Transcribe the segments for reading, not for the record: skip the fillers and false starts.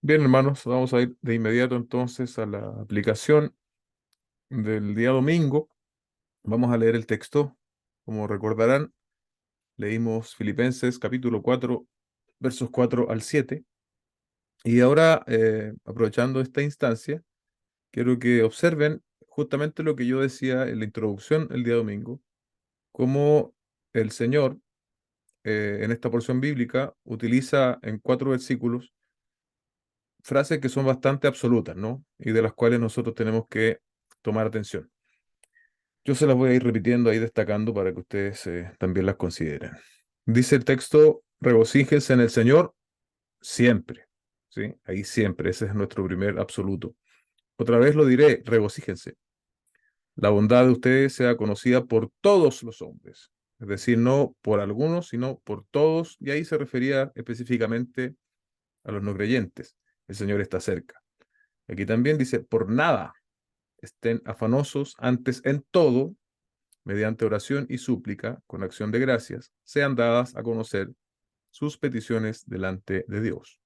Bien, hermanos, vamos a ir de inmediato entonces a la aplicación del día domingo. Vamos a leer el texto. Como recordarán, leímos Filipenses capítulo 4, versos 4 al 7. Y ahora, aprovechando esta instancia, quiero que observen justamente lo que yo decía en la introducción el día domingo, cómo el Señor, en esta porción bíblica, utiliza en 4 versículos frases que son bastante absolutas, ¿no? Y de las cuales nosotros tenemos que tomar atención. Yo se las voy a ir repitiendo ahí, destacando para que ustedes también las consideren. Dice el texto, regocíjense en el Señor siempre, ¿sí? Ahí siempre, ese es nuestro primer absoluto. Otra vez lo diré, regocíjense. La bondad de ustedes sea conocida por todos los hombres. Es decir, no por algunos, sino por todos. Y ahí se refería específicamente a los no creyentes. El Señor está cerca. Aquí también dice, por nada estén afanosos, antes en todo mediante oración y súplica, con acción de gracias, sean dadas a conocer sus peticiones delante de Dios.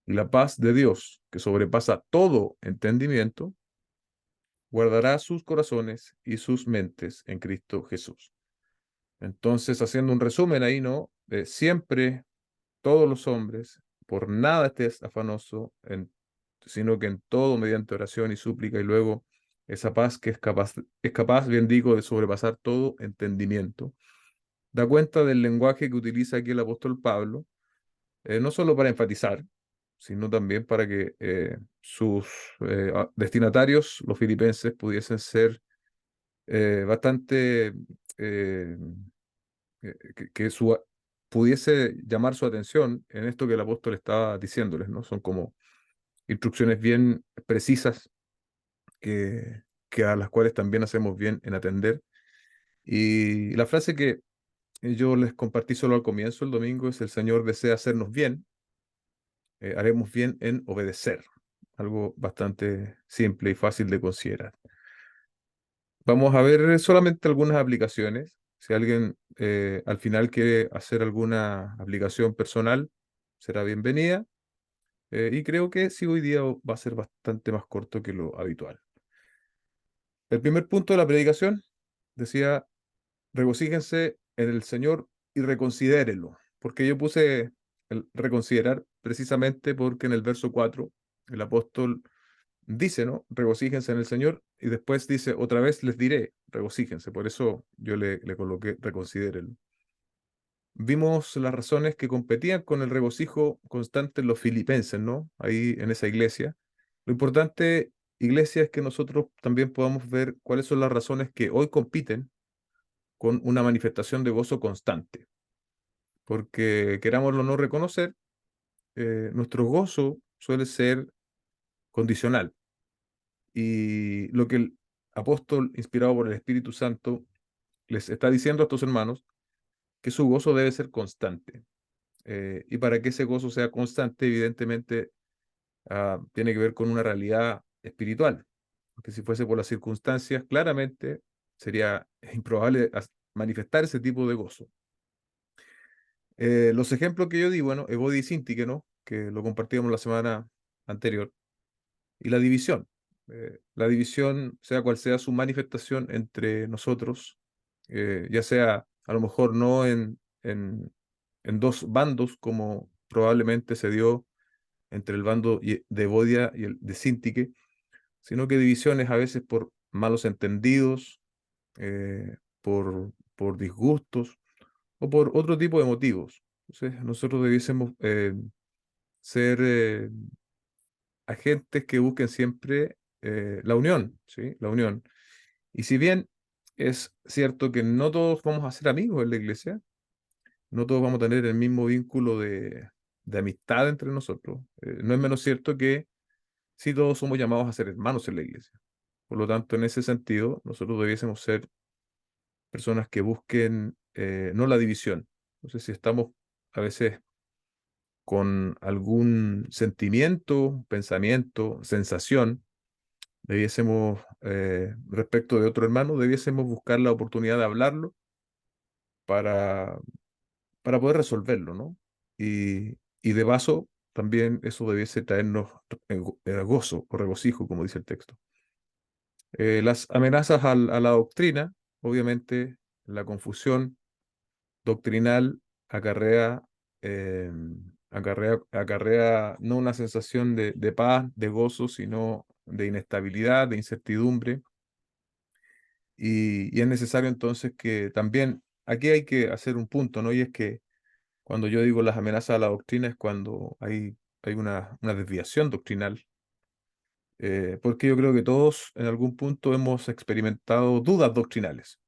Y la paz de Dios, que sobrepasa todo entendimiento, guardará sus corazones y sus mentes en Cristo Jesús. Entonces, haciendo un resumen ahí, ¿no? Siempre, todos los hombres, por nada estés afanoso, sino que en todo mediante oración y súplica, y luego esa paz que es capaz, bien digo, de sobrepasar todo entendimiento. Da cuenta del lenguaje que utiliza aquí el apóstol Pablo, no solo para enfatizar, sino también para que sus destinatarios, los filipenses, pudiesen ser bastante, eh, pudiese llamar su atención en esto que el apóstol estaba diciéndoles, ¿no? Son como instrucciones bien precisas que a las cuales también hacemos bien en atender. Y la frase que yo les compartí solo al comienzo el domingo es: el Señor desea hacernos bien, haremos bien en obedecer. Algo bastante simple y fácil de considerar. Vamos a ver solamente algunas aplicaciones. Si alguien al final quiere hacer alguna aplicación personal, será bienvenida. Y creo que sí, hoy día va a ser bastante más corto que lo habitual. El primer punto de la predicación decía: regocíjense en el Señor y reconsidérenlo. Porque yo puse el reconsiderar precisamente porque en el verso 4 el apóstol dice, ¿no? Regocíjense en el Señor, y después dice, otra vez les diré, regocíjense. Por eso yo le coloqué reconsidérenlo. Vimos las razones que competían con el regocijo constante en los filipenses, ¿no? Ahí en esa iglesia. Lo importante, iglesia, es que nosotros también podamos ver cuáles son las razones que hoy compiten con una manifestación de gozo constante. Porque querámoslo o no reconocer, nuestro gozo suele ser condicional. Y lo que el apóstol, inspirado por el Espíritu Santo, les está diciendo a estos hermanos, que su gozo debe ser constante. Y para que ese gozo sea constante, evidentemente, tiene que ver con una realidad espiritual. Porque si fuese por las circunstancias, claramente sería improbable manifestar ese tipo de gozo. Los ejemplos que yo di, bueno, Evodi y Sintique, ¿no? Que lo compartíamos la semana anterior. Y la división. La división, sea cual sea su manifestación entre nosotros, ya sea a lo mejor no en dos bandos, como probablemente se dio entre el bando de Evodia y el de Sintique, sino que divisiones a veces por malos entendidos, por disgustos o por otro tipo de motivos. Entonces, nosotros debiésemos ser agentes que busquen siempre la unión, ¿sí? La unión. Y si bien es cierto que no todos vamos a ser amigos en la iglesia, no todos vamos a tener el mismo vínculo de amistad entre nosotros, no es menos cierto que sí todos somos llamados a ser hermanos en la iglesia. Por lo tanto, en ese sentido, nosotros debiésemos ser personas que busquen no la división. No sé si estamos a veces con algún sentimiento, pensamiento, sensación, debiésemos, respecto de otro hermano, debiésemos buscar la oportunidad de hablarlo para, para poder resolverlo, ¿no? Y de paso, también eso debiese traernos gozo o regocijo, como dice el texto. Las amenazas a la doctrina, obviamente, la confusión doctrinal acarrea, eh, acarrea no una sensación de paz, de gozo, sino de inestabilidad, de incertidumbre. Y es necesario entonces que también, aquí hay que hacer un punto, ¿no? Y es que cuando yo digo las amenazas a la doctrina es cuando hay una desviación doctrinal, porque yo creo que todos en algún punto hemos experimentado dudas doctrinales,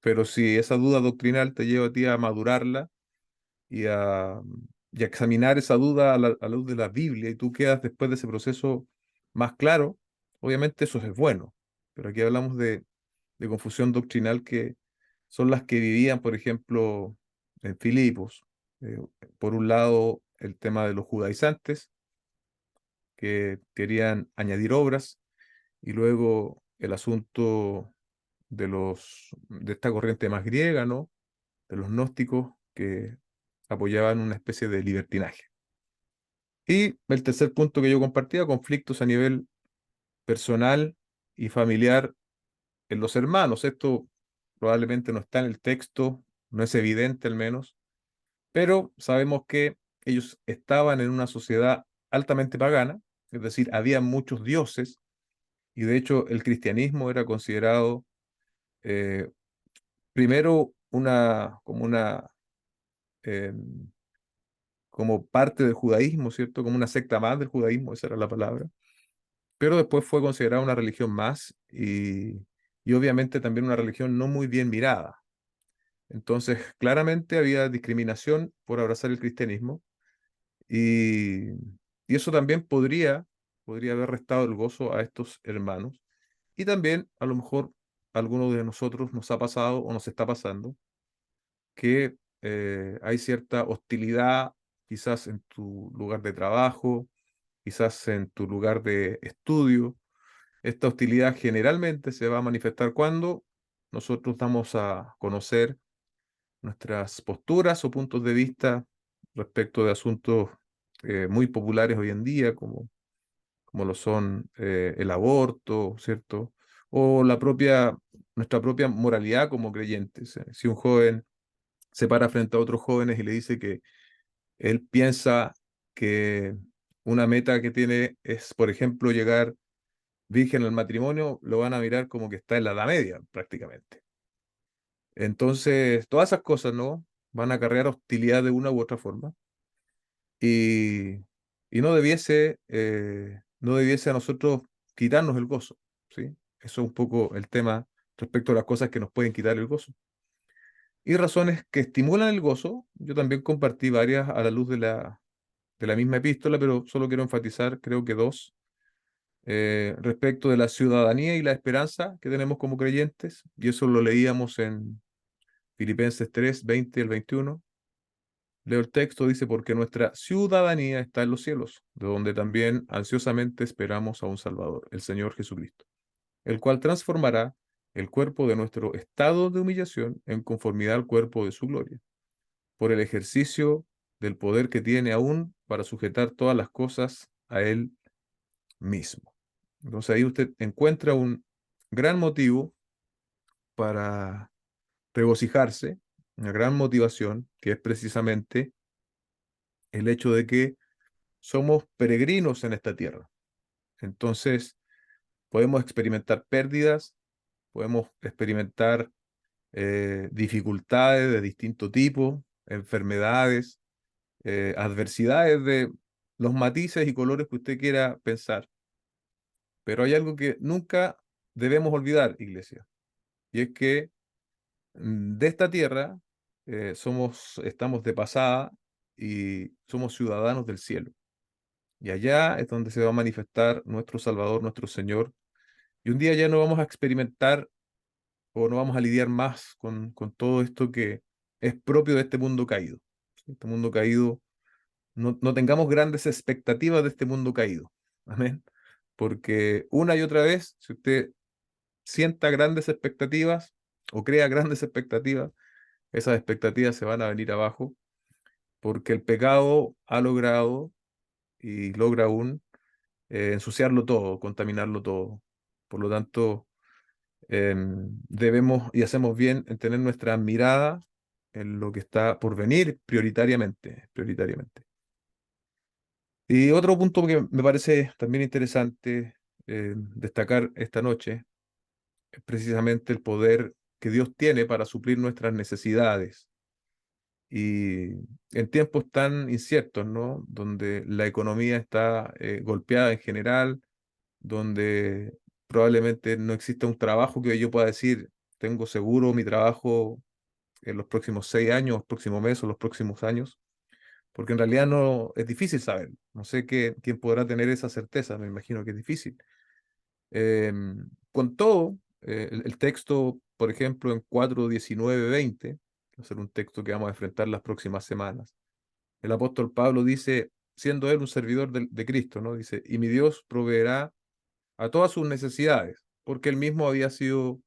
pero si esa duda doctrinal te lleva a ti a madurarla y y a examinar esa duda a la luz de la Biblia y tú quedas después de ese proceso más claro, obviamente eso es bueno, pero aquí hablamos de confusión doctrinal que son las que vivían, por ejemplo, en Filipos. Eh, por un lado, el tema de los judaizantes, que querían añadir obras, y luego el asunto de esta corriente más griega, ¿no? De los gnósticos que apoyaban una especie de libertinaje. Y el tercer punto que yo compartía, conflictos a nivel personal y familiar en los hermanos. Esto probablemente no está en el texto, no es evidente al menos, pero sabemos que ellos estaban en una sociedad altamente pagana, es decir, había muchos dioses, y de hecho el cristianismo era considerado eh, primero eh, como parte del judaísmo, ¿cierto? Como una secta más del judaísmo, esa era la palabra, pero después fue considerada una religión más y obviamente también una religión no muy bien mirada. Entonces, claramente había discriminación por abrazar el cristianismo y, y eso también podría haber restado el gozo a estos hermanos. Y también, a lo mejor, a algunos de nosotros nos ha pasado o nos está pasando que hay cierta hostilidad quizás en tu lugar de trabajo, quizás en tu lugar de estudio. Esta hostilidad generalmente se va a manifestar cuando nosotros damos a conocer nuestras posturas o puntos de vista respecto de asuntos muy populares hoy en día, como lo son el aborto, ¿cierto? O nuestra propia moralidad como creyentes. Si un joven se para frente a otros jóvenes y le dice que él piensa que una meta que tiene es, por ejemplo, llegar virgen al matrimonio, lo van a mirar como que está en la Edad Media, prácticamente. Entonces, todas esas cosas, ¿no? Van a acarrear hostilidad de una u otra forma. Y, y no debiese a nosotros quitarnos el gozo, ¿sí? Eso es un poco el tema respecto a las cosas que nos pueden quitar el gozo. Y razones que estimulan el gozo, yo también compartí varias a la luz de la misma epístola, pero solo quiero enfatizar, creo que dos, respecto de la ciudadanía y la esperanza que tenemos como creyentes, y eso lo leíamos en Filipenses 3 20 al 21. Leo el texto, dice, porque nuestra ciudadanía está en los cielos, de donde también ansiosamente esperamos a un Salvador, el Señor Jesucristo, el cual transformará el cuerpo de nuestro estado de humillación en conformidad al cuerpo de su gloria, por el ejercicio del poder que tiene aún para sujetar todas las cosas a Él mismo. Entonces ahí usted encuentra un gran motivo para regocijarse, una gran motivación, que es precisamente el hecho de que somos peregrinos en esta tierra. Entonces, podemos experimentar pérdidas, podemos experimentar dificultades de distinto tipo, enfermedades, adversidades de los matices y colores que usted quiera pensar. Pero hay algo que nunca debemos olvidar, iglesia, y es que de esta tierra estamos de pasada y somos ciudadanos del cielo. Y allá es donde se va a manifestar nuestro Salvador, nuestro Señor. Y un día ya no vamos a experimentar o no vamos a lidiar más con todo esto que es propio de este mundo caído. ¿Sí? Este mundo caído, no tengamos grandes expectativas de este mundo caído. Amén. Porque una y otra vez, si usted sienta grandes expectativas o crea grandes expectativas, esas expectativas se van a venir abajo porque el pecado ha logrado y logra aún ensuciarlo todo, contaminarlo todo. Por lo tanto, debemos y hacemos bien en tener nuestra mirada en lo que está por venir prioritariamente, prioritariamente. Y otro punto que me parece también interesante destacar esta noche es precisamente el poder que Dios tiene para suplir nuestras necesidades. Y en tiempos tan inciertos, ¿no? Donde la economía está golpeada en general, donde probablemente no exista un trabajo que yo pueda decir, tengo seguro mi trabajo en los próximos 6 años, los próximos meses o los próximos años, porque en realidad no es difícil saber. No sé quién podrá tener esa certeza, me imagino que es difícil. Con todo, el texto, por ejemplo, en 4:19-20, va a ser un texto que vamos a enfrentar las próximas semanas. El apóstol Pablo dice, siendo él un servidor de Cristo, ¿no? Dice, y mi Dios proveerá a todas sus necesidades, porque él mismo había sido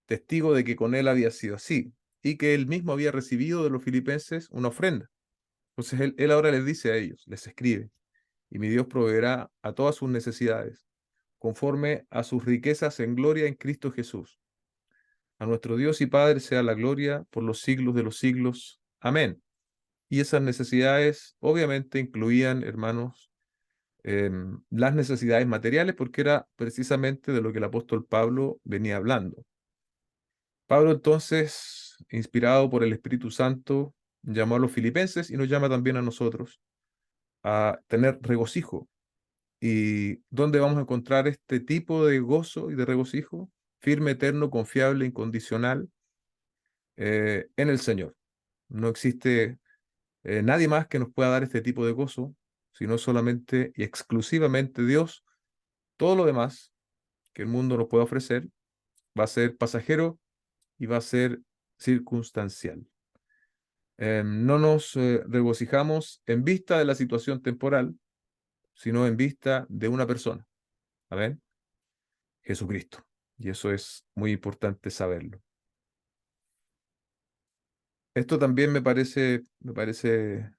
testigo de que con él había sido así, y que él mismo había recibido de los filipenses una ofrenda. Entonces él ahora les dice a ellos, les escribe, y mi Dios proveerá a todas sus necesidades, conforme a sus riquezas en gloria en Cristo Jesús. A nuestro Dios y Padre sea la gloria por los siglos de los siglos. Amén. Y esas necesidades obviamente incluían, hermanos, las necesidades materiales, porque era precisamente de lo que el apóstol Pablo venía hablando. Pablo entonces, inspirado por el Espíritu Santo, llamó a los filipenses y nos llama también a nosotros a tener regocijo. ¿Y dónde vamos a encontrar este tipo de gozo y de regocijo? Firme, eterno, confiable, incondicional, en el Señor. No existe nadie más que nos pueda dar este tipo de gozo, sino solamente y exclusivamente Dios. Todo lo demás que el mundo nos pueda ofrecer va a ser pasajero y va a ser circunstancial. No nos regocijamos en vista de la situación temporal, sino en vista de una persona. Amén. Jesucristo. Y eso es muy importante saberlo. Esto también me parece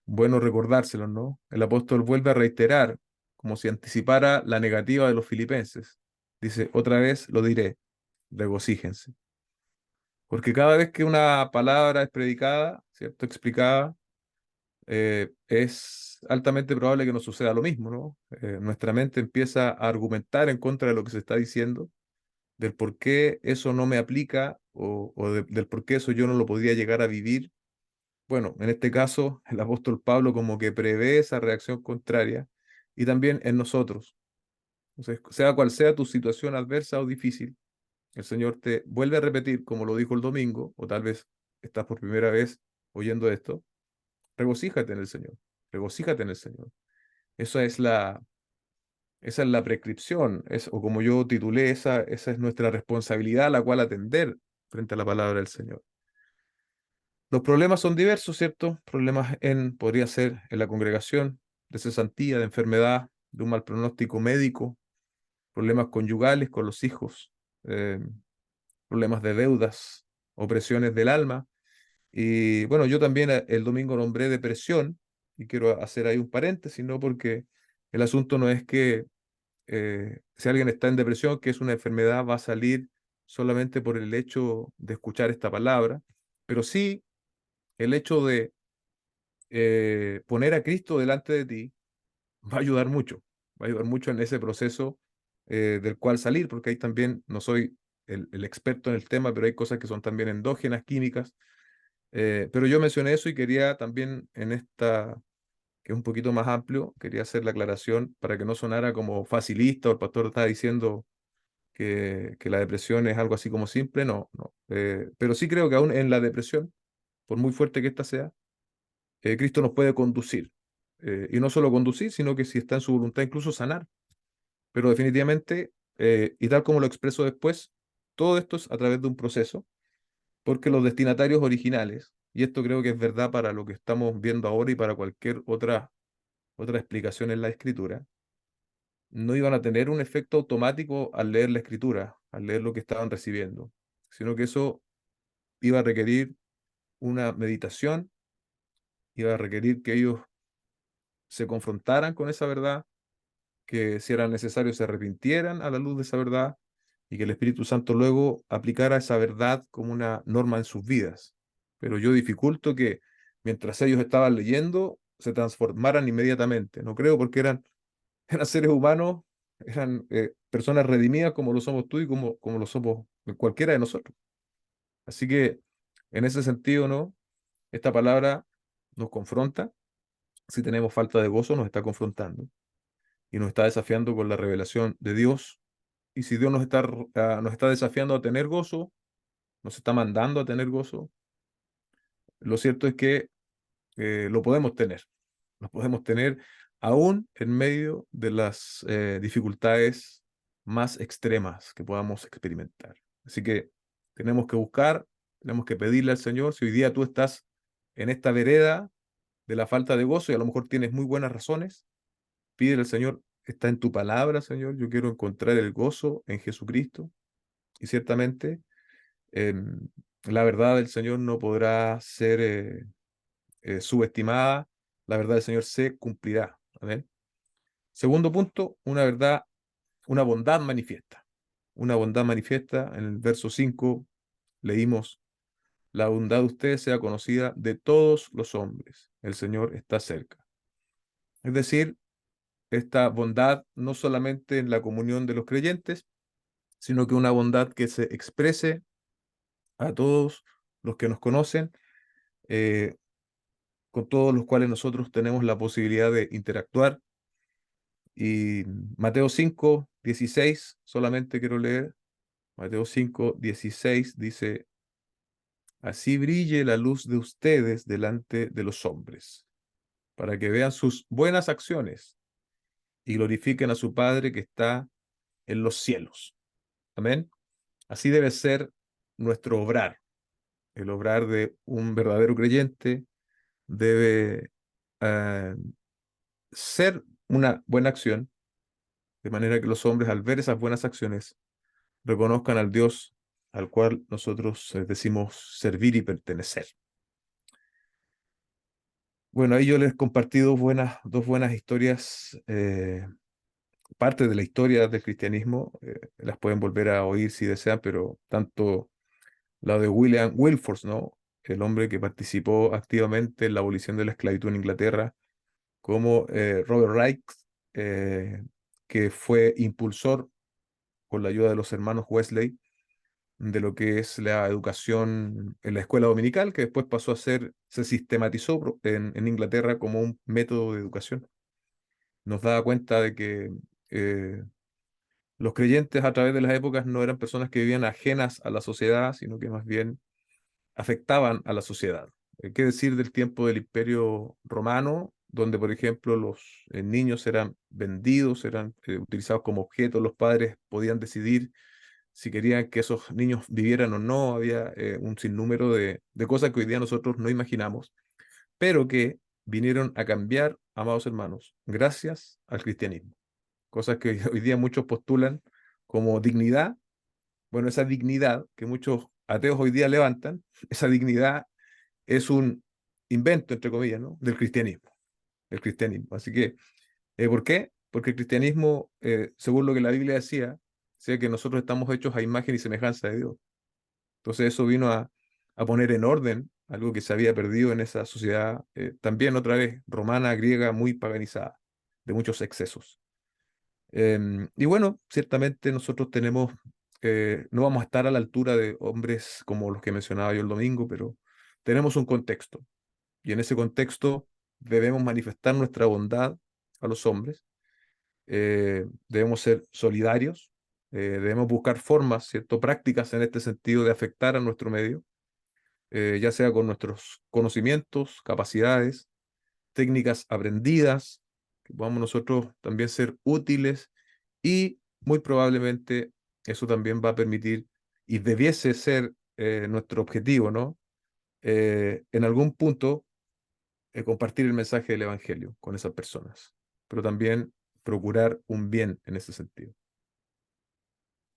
bueno recordárselo, ¿no? El apóstol vuelve a reiterar, como si anticipara la negativa de los filipenses. Dice, otra vez lo diré, regocíjense. Porque cada vez que una palabra es predicada, ¿cierto? Explicada, es altamente probable que nos suceda lo mismo, ¿no? Nuestra mente empieza a argumentar en contra de lo que se está diciendo, del por qué eso no me aplica del por qué eso yo no lo podría llegar a vivir. Bueno, en este caso, el apóstol Pablo como que prevé esa reacción contraria y también en nosotros. Entonces, sea cual sea tu situación adversa o difícil, el Señor te vuelve a repetir, como lo dijo el domingo, o tal vez estás por primera vez oyendo esto, regocíjate en el Señor, regocíjate en el Señor. Esa es esa es la prescripción, o como yo titulé, esa es nuestra responsabilidad a la cual atender frente a la palabra del Señor. Los problemas son diversos, ¿cierto? Problemas podría ser en la congregación, de cesantía, de enfermedad, de un mal pronóstico médico, problemas conyugales con los hijos, eh, problemas de deudas, opresiones del alma. Y bueno, yo también el domingo nombré depresión, y quiero hacer ahí un paréntesis, ¿no? Porque el asunto no es que si alguien está en depresión, que es una enfermedad, va a salir solamente por el hecho de escuchar esta palabra, pero sí el hecho de poner a Cristo delante de ti va a ayudar mucho, va a ayudar mucho en ese proceso del cual salir, porque ahí también no soy el experto en el tema, pero hay cosas que son también endógenas, químicas. Pero yo mencioné eso y quería también en esta, que es un poquito más amplio, quería hacer la aclaración para que no sonara como facilista o el pastor está diciendo que la depresión es algo así como simple, no, no. Pero sí creo que aún en la depresión, por muy fuerte que ésta sea, Cristo nos puede conducir. Y no solo conducir, sino que si está en su voluntad, incluso sanar. Pero definitivamente, y tal como lo expreso después, todo esto es a través de un proceso, porque los destinatarios originales, y esto creo que es verdad para lo que estamos viendo ahora y para cualquier otra explicación en la escritura, no iban a tener un efecto automático al leer la escritura, al leer lo que estaban recibiendo, sino que eso iba a requerir una meditación, iba a requerir que ellos se confrontaran con esa verdad, que si era necesario se arrepintieran a la luz de esa verdad y que el Espíritu Santo luego aplicara esa verdad como una norma en sus vidas. Pero yo dificulto que mientras ellos estaban leyendo se transformaran inmediatamente. No creo porque eran seres humanos, eran personas redimidas como lo somos tú y como lo somos cualquiera de nosotros. Así que en ese sentido, ¿no? Esta palabra nos confronta. Si tenemos falta de gozo, nos está confrontando y nos está desafiando con la revelación de Dios. Y si Dios nos está desafiando a tener gozo, nos está mandando a tener gozo, lo cierto es que lo podemos tener. Lo podemos tener aún en medio de las dificultades más extremas que podamos experimentar. Así que tenemos que buscar, tenemos que pedirle al Señor, si hoy día tú estás en esta vereda de la falta de gozo y a lo mejor tienes muy buenas razones, pídele al Señor, está en tu palabra, Señor, yo quiero encontrar el gozo en Jesucristo y ciertamente em, la verdad del Señor no podrá ser subestimada, la verdad del Señor se cumplirá. Amén. Segundo punto, una verdad, una bondad manifiesta. Una bondad manifiesta, en el verso 5 leímos, la bondad de ustedes sea conocida de todos los hombres. El Señor está cerca. Es decir, esta bondad no solamente en la comunión de los creyentes, sino que una bondad que se exprese a todos los que nos conocen, eh, con todos los cuales nosotros tenemos la posibilidad de interactuar. Y Mateo 5:16 solamente quiero leer. Mateo 5:16 dice, así brille la luz de ustedes delante de los hombres, para que vean sus buenas acciones y glorifiquen a su Padre que está en los cielos. Amén. Así debe ser nuestro obrar. El obrar de un verdadero creyente debe eh, ser una buena acción, de manera que los hombres al ver esas buenas acciones reconozcan al Dios al cual nosotros decimos servir y pertenecer. Bueno, ahí yo les compartí dos buenas historias, parte de la historia del cristianismo, las pueden volver a oír si desean, pero tanto la de William Wilberforce, ¿no? El hombre que participó activamente en la abolición de la esclavitud en Inglaterra, como Robert Wright, eh, que fue impulsor con la ayuda de los hermanos Wesley de lo que es la educación en la escuela dominical, que después pasó a ser, se sistematizó en Inglaterra como un método de educación. Nos da cuenta de que eh, los creyentes a través de las épocas no eran personas que vivían ajenas a la sociedad, sino que más bien afectaban a la sociedad. ¿Qué decir del tiempo del Imperio Romano, donde, por ejemplo, los niños eran vendidos, eran utilizados como objetos, los padres podían decidir si querían que esos niños vivieran o no, había un sinnúmero de cosas que hoy día nosotros no imaginamos, pero que vinieron a cambiar, amados hermanos, gracias al cristianismo. Cosas que hoy día muchos postulan como dignidad. Bueno, esa dignidad que muchos ateos hoy día levantan, esa dignidad es un invento, entre comillas, ¿no? Del cristianismo, el cristianismo. Así que, ¿por qué? Porque el cristianismo, según lo que la Biblia decía que nosotros estamos hechos a imagen y semejanza de Dios. Entonces eso vino a poner en orden algo que se había perdido en esa sociedad, también otra vez romana, griega, muy paganizada, de muchos excesos. Y bueno, ciertamente nosotros tenemos, no vamos a estar a la altura de hombres como los que mencionaba yo el domingo, pero tenemos un contexto. Y en ese contexto debemos manifestar nuestra bondad a los hombres, debemos ser solidarios, debemos buscar formas, ¿cierto? Prácticas en este sentido de afectar a nuestro medio, ya sea con nuestros conocimientos, capacidades, técnicas aprendidas, que podamos nosotros también ser útiles y muy probablemente eso también va a permitir y debiese ser nuestro objetivo, ¿no? En algún punto compartir el mensaje del Evangelio con esas personas, pero también procurar un bien en ese sentido.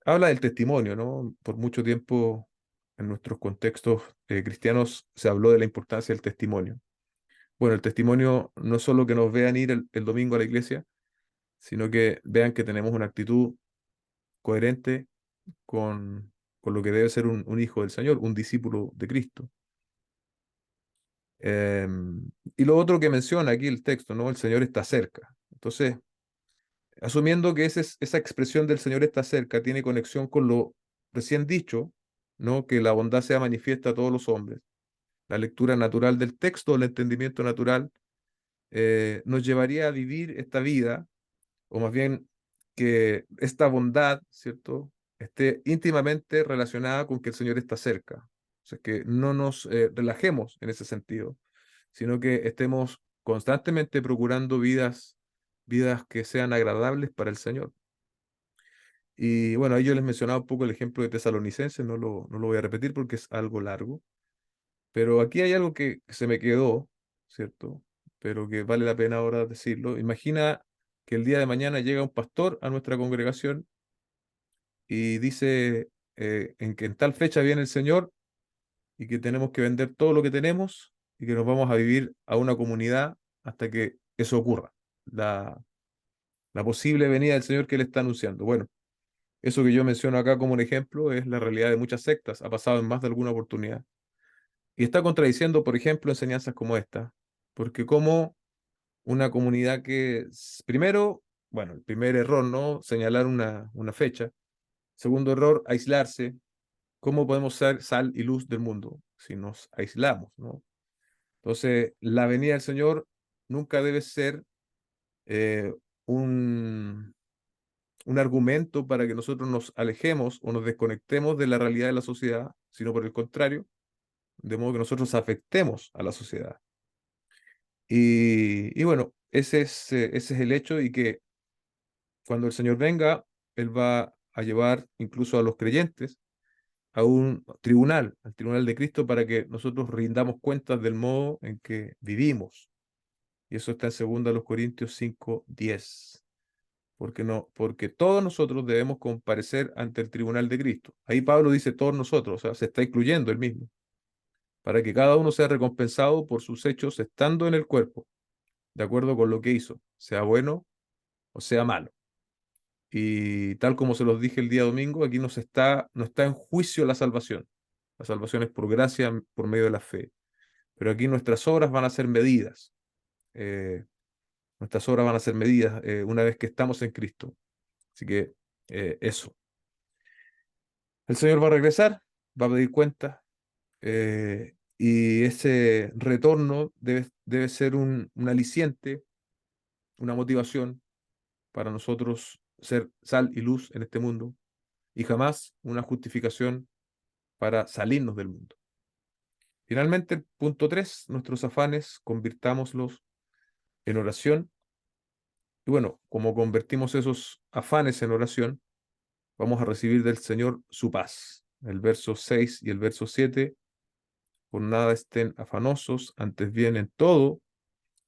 Habla del testimonio, ¿no? Por mucho tiempo en nuestros contextos cristianos se habló de la importancia del testimonio. Bueno, el testimonio no es solo que nos vean ir el domingo a la iglesia, sino que vean que tenemos una actitud coherente con lo que debe ser un hijo del Señor, un discípulo de Cristo. Y lo otro que menciona aquí el texto, ¿no? El Señor está cerca. Entonces, asumiendo que esa expresión del Señor está cerca tiene conexión con lo recién dicho, ¿no? Que la bondad sea manifiesta a todos los hombres. La lectura natural del texto, el entendimiento natural, nos llevaría a vivir esta vida, o más bien que esta bondad, ¿cierto?, esté íntimamente relacionada con que el Señor está cerca. O sea, que no nos relajemos en ese sentido, sino que estemos constantemente procurando vidas que sean agradables para el Señor. Y bueno, ahí yo les mencionaba un poco el ejemplo de Tesalonicenses, no lo voy a repetir porque es algo largo, pero aquí hay algo que se me quedó, ¿cierto? Pero que vale la pena ahora decirlo. Imagina que el día de mañana llega un pastor a nuestra congregación y dice en que en tal fecha viene el Señor y que tenemos que vender todo lo que tenemos y que nos vamos a vivir a una comunidad hasta que eso ocurra, la posible venida del Señor que él está anunciando. Bueno, eso que yo menciono acá como un ejemplo es la realidad de muchas sectas, ha pasado en más de alguna oportunidad. Y está contradiciendo, por ejemplo, enseñanzas como esta, porque como una comunidad primero, bueno, el primer error, ¿no? Señalar una fecha. Segundo error, aislarse. ¿Cómo podemos ser sal y luz del mundo si nos aislamos, ¿no? Entonces, la venida del Señor nunca debe ser eh, un, un argumento para que nosotros nos alejemos o nos desconectemos de la realidad de la sociedad, sino por el contrario, de modo que nosotros afectemos a la sociedad. Y bueno, ese es el hecho y que cuando el Señor venga, Él va a llevar incluso a los creyentes a un tribunal, al tribunal de Cristo, para que nosotros rindamos cuentas del modo en que vivimos. Y eso está en 2 Corintios 5:10. Porque no, porque todos nosotros debemos comparecer ante el tribunal de Cristo. Ahí Pablo dice todos nosotros, o sea, se está incluyendo él mismo, para que cada uno sea recompensado por sus hechos estando en el cuerpo, de acuerdo con lo que hizo, sea bueno o sea malo. Y tal como se los dije el día domingo, aquí no está en juicio la salvación. La salvación es por gracia, por medio de la fe. Pero aquí nuestras obras van a ser medidas. eh, Nuestras obras van a ser medidas una vez que estamos en Cristo. Así que eso. El Señor va a regresar, va a pedir cuentas, y ese retorno debe ser un aliciente, una motivación para nosotros ser sal y luz en este mundo, y jamás una justificación para salirnos del mundo. Finalmente, el punto 3, nuestros afanes, convirtámoslos en oración. Y bueno, como convertimos esos afanes en oración, vamos a recibir del Señor su paz. El verso 6 y el verso 7, por nada estén afanosos, antes bien en todo,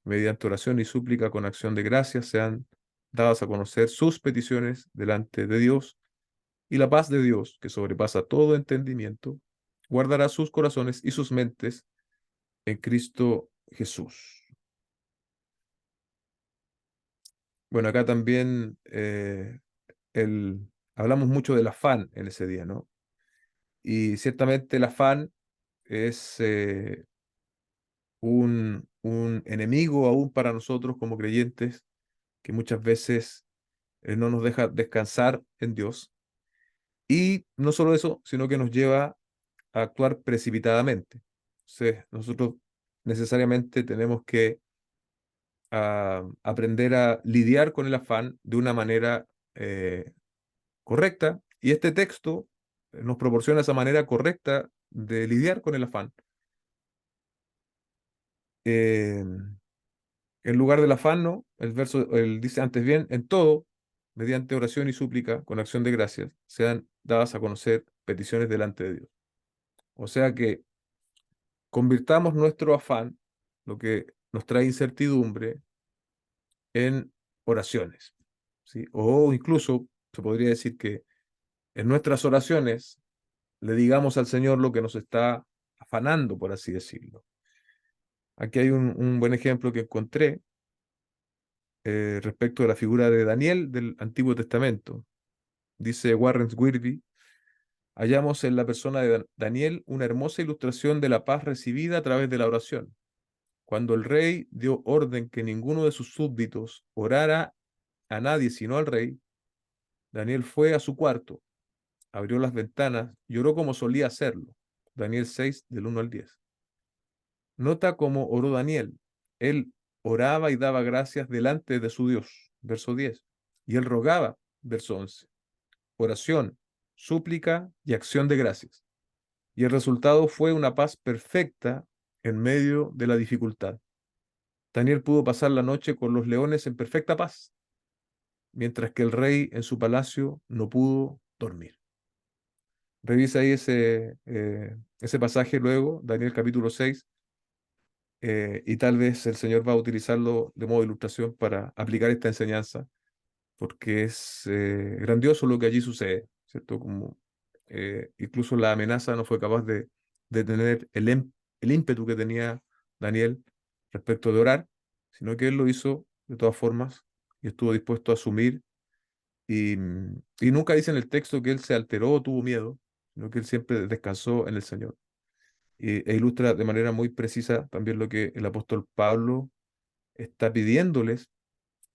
mediante oración y súplica con acción de gracias, sean dadas a conocer sus peticiones delante de Dios, y la paz de Dios, que sobrepasa todo entendimiento, guardará sus corazones y sus mentes en Cristo Jesús. Bueno, acá también hablamos mucho del afán en ese día, ¿no? Y ciertamente el afán es un enemigo aún para nosotros como creyentes, que muchas veces no nos deja descansar en Dios. Y no solo eso, sino que nos lleva a actuar precipitadamente. Entonces, nosotros necesariamente tenemos que aprender a lidiar con el afán de una manera eh, correcta, y este texto nos proporciona esa manera correcta de lidiar con el afán. Eh, en lugar del afán, ¿no? El verso, él dice antes bien, en todo, mediante oración y súplica, con acción de gracias, sean dadas a conocer peticiones delante de Dios. O sea que convirtamos nuestro afán, lo que nos trae incertidumbre, en oraciones, ¿sí? O incluso se podría decir que en nuestras oraciones le digamos al Señor lo que nos está afanando, por así decirlo. Aquí hay un buen ejemplo que encontré respecto de la figura de Daniel del Antiguo Testamento. Dice Warren Wiersbe: hallamos en la persona de Daniel una hermosa ilustración de la paz recibida a través de la oración. Cuando el rey dio orden que ninguno de sus súbditos orara a nadie sino al rey, Daniel fue a su cuarto, abrió las ventanas y oró como solía hacerlo. Daniel 6, del 1 al 10. Nota cómo oró Daniel. Él oraba y daba gracias delante de su Dios. Verso 10. Y él rogaba. Verso 11. Oración, súplica y acción de gracias. Y el resultado fue una paz perfecta en medio de la dificultad. Daniel pudo pasar la noche con los leones en perfecta paz, mientras que el rey en su palacio no pudo dormir. Revisa ahí ese pasaje luego, Daniel capítulo 6, y tal vez el Señor va a utilizarlo de modo de ilustración para aplicar esta enseñanza, porque es grandioso lo que allí sucede, ¿cierto? Como incluso la amenaza no fue capaz de detener el ímpetu que tenía Daniel respecto de orar, sino que él lo hizo de todas formas y estuvo dispuesto a asumir. Y nunca dice en el texto que él se alteró o tuvo miedo, sino que él siempre descansó en el Señor. E ilustra de manera muy precisa también lo que el apóstol Pablo está pidiéndoles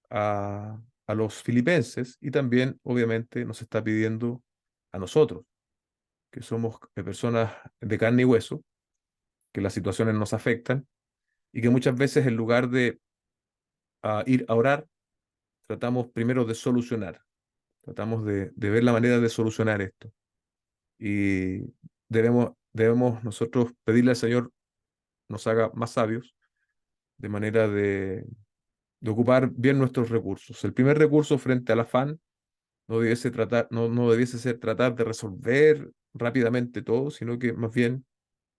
a los filipenses, y también obviamente nos está pidiendo a nosotros, que somos personas de carne y hueso, que las situaciones nos afectan y que muchas veces en lugar de ir a orar, tratamos primero de solucionar, tratamos de ver la manera de solucionar esto. Y debemos nosotros pedirle al Señor nos haga más sabios, de manera de ocupar bien nuestros recursos. El primer recurso frente al afán no debiese ser tratar de resolver rápidamente todo, sino que más bien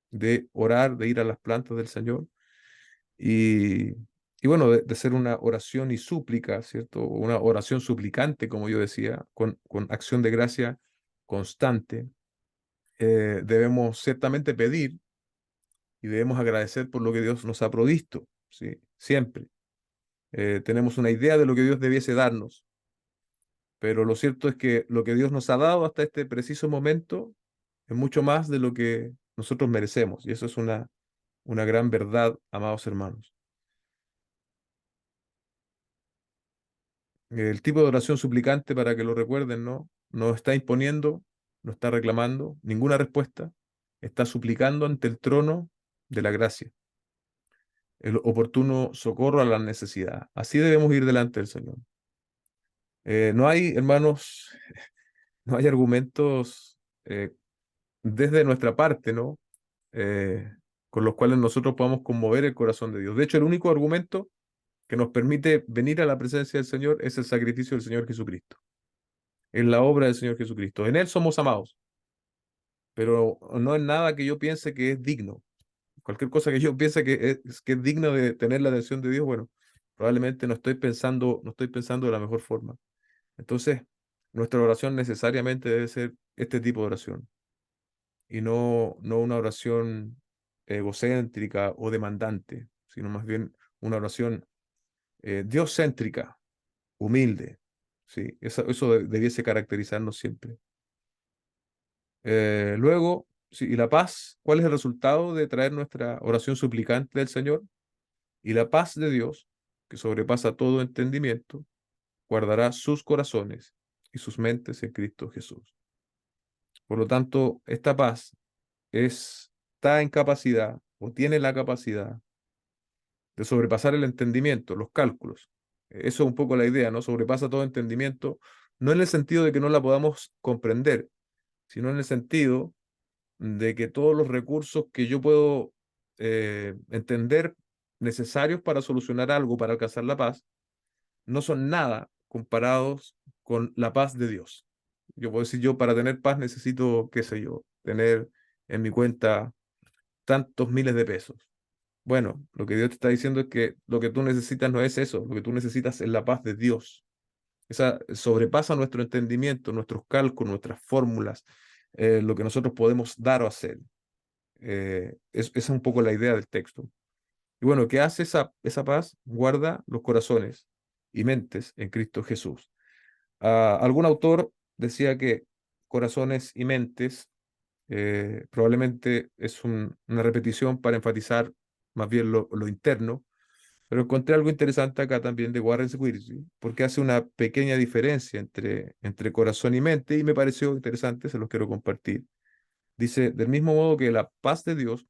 de orar, de ir a las plantas del Señor y, y bueno, de hacer una oración y súplica, ¿cierto? Una oración suplicante, como yo decía, con acción de gracia constante. Debemos ciertamente pedir y debemos agradecer por lo que Dios nos ha provisto, ¿sí? Siempre. Tenemos una idea de lo que Dios debiese darnos, pero lo cierto es que lo que Dios nos ha dado hasta este preciso momento es mucho más de lo que nosotros merecemos, y eso es una gran verdad, amados hermanos. El tipo de oración suplicante, para que lo recuerden, no está imponiendo, no está reclamando ninguna respuesta, está suplicando ante el trono de la gracia, el oportuno socorro a la necesidad. Así debemos ir delante del Señor. No hay, hermanos, no hay argumentos desde nuestra parte, ¿no? Eh, con los cuales nosotros podamos conmover el corazón de Dios. De hecho, el único argumento que nos permite venir a la presencia del Señor es el sacrificio del Señor Jesucristo, es la obra del Señor Jesucristo. En Él somos amados, pero no es nada que yo piense que es digno. Cualquier cosa que yo piense que es digna de tener la atención de Dios, bueno, probablemente no estoy pensando de la mejor forma. Entonces, nuestra oración necesariamente debe ser este tipo de oración y no una oración egocéntrica o demandante, sino más bien una oración dioscéntrica, humilde. ¿Sí? Eso debiese caracterizarnos siempre. Luego, sí, y la paz, ¿cuál es el resultado de traer nuestra oración suplicante del Señor? Y la paz de Dios, que sobrepasa todo entendimiento, guardará sus corazones y sus mentes en Cristo Jesús. Por lo tanto, esta paz está en capacidad o tiene la capacidad de sobrepasar el entendimiento, los cálculos. Eso es un poco la idea, ¿no? Sobrepasa todo entendimiento, no en el sentido de que no la podamos comprender, sino en el sentido de que todos los recursos que yo puedo entender necesarios para solucionar algo, para alcanzar la paz, no son nada comparados con la paz de Dios. Yo puedo decir, yo para tener paz necesito, qué sé yo, tener en mi cuenta tantos miles de pesos. Bueno, lo que Dios te está diciendo es que lo que tú necesitas no es eso, lo que tú necesitas es la paz de Dios. Esa sobrepasa nuestro entendimiento, nuestros cálculos, nuestras fórmulas, lo que nosotros podemos dar o hacer. Esa es un poco la idea del texto. Y bueno, ¿qué hace esa paz? Guarda los corazones y mentes en Cristo Jesús. Algún autor decía que corazones y mentes probablemente es una repetición para enfatizar más bien lo interno, pero encontré algo interesante acá también de Warren Wiersbe, porque hace una pequeña diferencia entre corazón y mente y me pareció interesante, se los quiero compartir. Dice, del mismo modo que la paz de Dios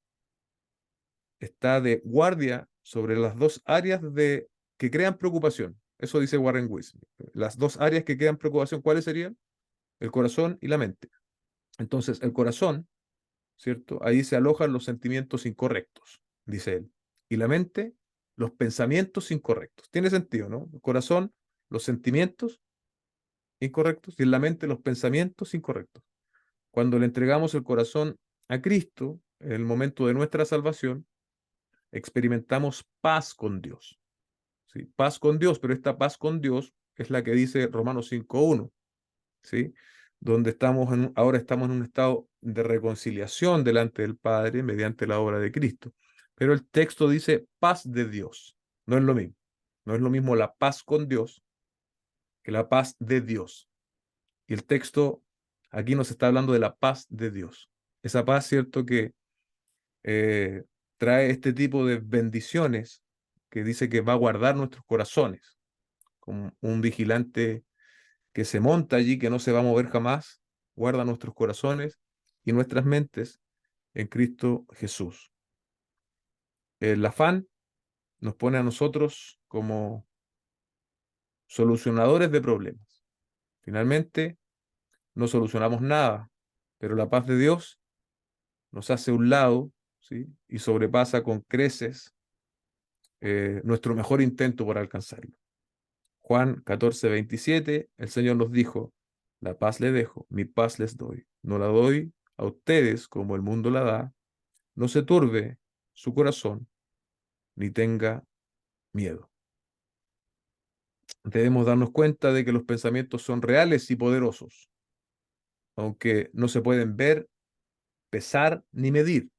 está de guardia sobre las dos áreas que crean preocupación. Eso dice Warren Wiersbe. Las dos áreas que crean preocupación, ¿cuáles serían? El corazón y la mente. Entonces, el corazón, ¿cierto? Ahí se alojan los sentimientos incorrectos, dice él. Y la mente, los pensamientos incorrectos. Tiene sentido, ¿no? El corazón, los sentimientos incorrectos y en la mente, los pensamientos incorrectos. Cuando le entregamos el corazón a Cristo, en el momento de nuestra salvación, experimentamos paz con Dios. ¿Sí? Paz con Dios, pero esta paz con Dios es la que dice Romanos 5:1, ¿sí? Donde ahora estamos en un estado de reconciliación delante del Padre mediante la obra de Cristo. Pero el texto dice paz de Dios. No es lo mismo. No es lo mismo la paz con Dios que la paz de Dios. Y el texto aquí nos está hablando de la paz de Dios. Esa paz, ¿cierto? Que eh, trae este tipo de bendiciones que dice que va a guardar nuestros corazones, como un vigilante que se monta allí, que no se va a mover jamás, guarda nuestros corazones y nuestras mentes en Cristo Jesús. El afán nos pone a nosotros como solucionadores de problemas. Finalmente, no solucionamos nada, pero la paz de Dios nos hace un lado, ¿sí? Y sobrepasa con creces nuestro mejor intento por alcanzarlo. Juan 14:27, el Señor nos dijo, la paz le dejo, mi paz les doy. No la doy a ustedes como el mundo la da. No se turbe su corazón, ni tenga miedo. Debemos darnos cuenta de que los pensamientos son reales y poderosos, aunque no se pueden ver, pesar ni medir.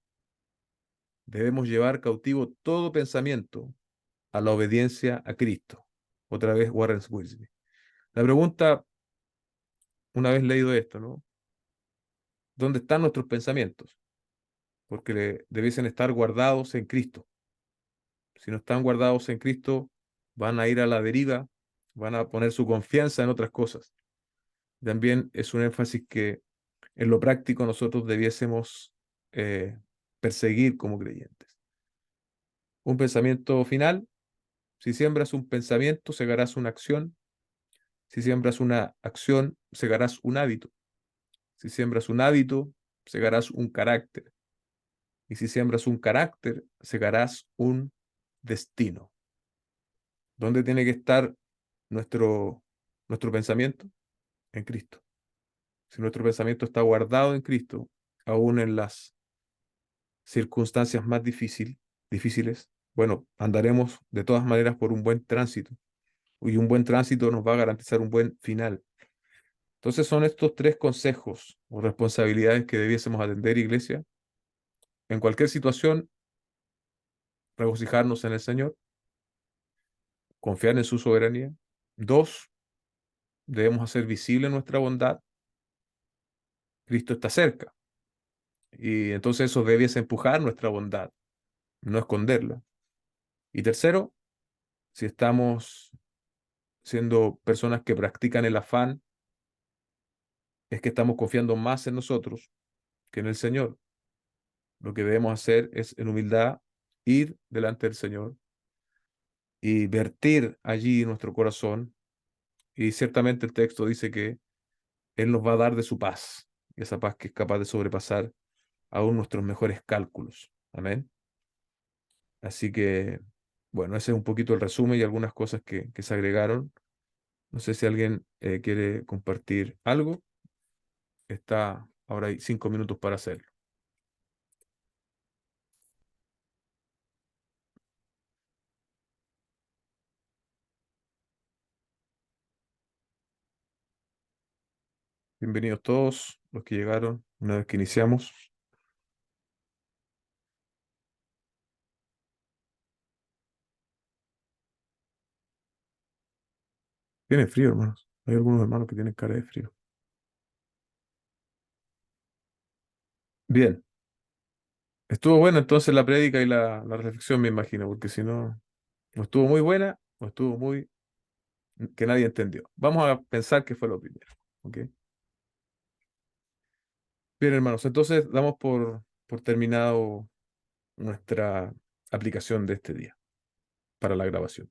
Debemos llevar cautivo todo pensamiento a la obediencia a Cristo. Otra vez Warren Wiersbe. La pregunta, una vez leído esto, ¿no? ¿Dónde están nuestros pensamientos? Porque debiesen estar guardados en Cristo. Si no están guardados en Cristo, van a ir a la deriva, van a poner su confianza en otras cosas. También es un énfasis que en lo práctico nosotros debiésemos eh, perseguir como creyentes. Un pensamiento final, si siembras un pensamiento, segarás una acción. Si siembras una acción, segarás un hábito. Si siembras un hábito, segarás un carácter. Y si siembras un carácter, segarás un destino. ¿Dónde tiene que estar nuestro pensamiento? En Cristo. Si nuestro pensamiento está guardado en Cristo, aún en las circunstancias más difíciles, bueno, andaremos de todas maneras por un buen tránsito. Y un buen tránsito nos va a garantizar un buen final. Entonces son estos tres consejos o responsabilidades que debiésemos atender, iglesia. En cualquier situación, regocijarnos en el Señor, confiar en su soberanía. Dos, debemos hacer visible nuestra bondad. Cristo está cerca. Y entonces eso debiese empujar nuestra bondad, no esconderla. Y tercero, si estamos siendo personas que practican el afán, es que estamos confiando más en nosotros que en el Señor. Lo que debemos hacer es, en humildad, ir delante del Señor y vertir allí nuestro corazón. Y ciertamente el texto dice que Él nos va a dar de su paz, y esa paz que es capaz de sobrepasar aún nuestros mejores cálculos. Amén. Así que, bueno, ese es un poquito el resumen y algunas cosas que se agregaron. No sé si alguien quiere compartir algo. Está ahora hay 5 minutos para hacerlo. Bienvenidos todos los que llegaron una vez que iniciamos. Tiene frío, hermanos. Hay algunos hermanos que tienen cara de frío. Bien, estuvo buena entonces la prédica y la reflexión, me imagino, porque si no, o estuvo muy buena o estuvo muy que nadie entendió. Vamos a pensar que fue lo primero. ¿Ok? Bien, hermanos, entonces damos por terminado nuestra aplicación de este día para la grabación.